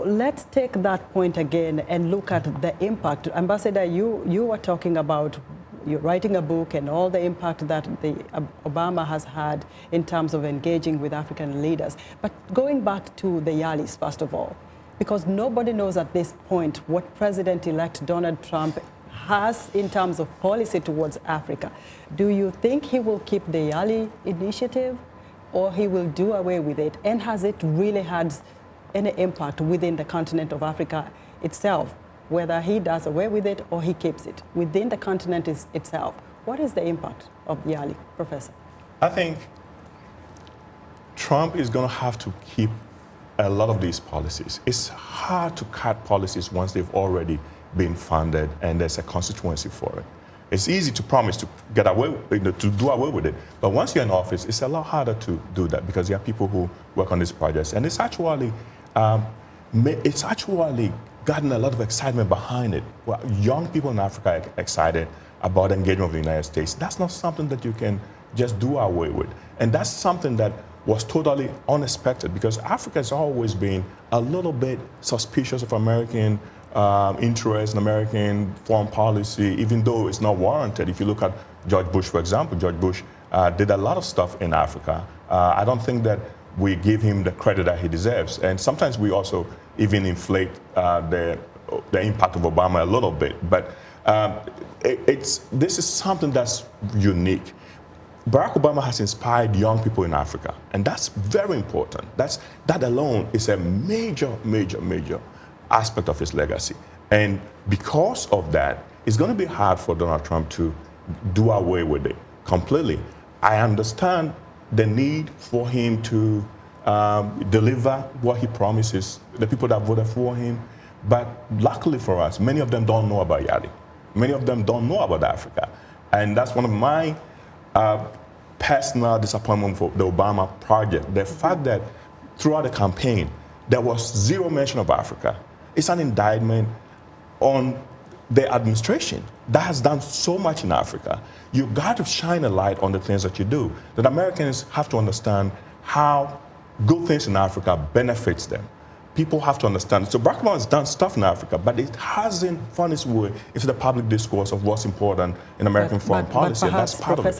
Let's take that point again and look at the impact. Ambassador, you were talking about you're writing a book and all the impact that Obama has had in terms of engaging with African leaders. But going back to the Yalis, first of all, because nobody knows at this point what President-elect Donald Trump has in terms of policy towards Africa. Do you think he will keep the Yali initiative or he will do away with it? And has it really had any impact within the continent of Africa itself, whether he does away with it or he keeps it within the continent itself? What is the impact of Yali, Professor? I think Trump is going to have to keep a lot of these policies. It's hard to cut policies once they've already been funded and there's a constituency for it. It's easy to promise to get away, to do away with it, but once you're in office, it's a lot harder to do that because you have people who work on these projects, and it's actually gotten a lot of excitement behind it. Well, young people in Africa are excited about engagement with the United States. That's not something that you can just do away with, and that's something that was totally unexpected because Africa has always been a little bit suspicious of American interest in American foreign policy, even though it's not warranted. If you look at George Bush, for example, George Bush did a lot of stuff in Africa. I don't think that we give him the credit that he deserves. And sometimes we also even inflate the impact of Obama a little bit. But this is something that's unique. Barack Obama has inspired young people in Africa, and that's very important. That alone is a major, major, major aspect of his legacy. And because of that, it's going to be hard for Donald Trump to do away with it completely. I understand the need for him to deliver what he promises, the people that voted for him. But luckily for us, many of them don't know about Yali. Many of them don't know about Africa. And that's one of my personal disappointment for the Obama project. The fact that throughout the campaign, there was zero mention of Africa. It's an indictment on the administration that has done so much in Africa. You got to shine a light on the things that you do. That Americans have to understand how good things in Africa benefits them. People have to understand. So Barack Obama has done stuff in Africa, but it hasn't found its way into the public discourse of what's important in American foreign policy, and that's part of it.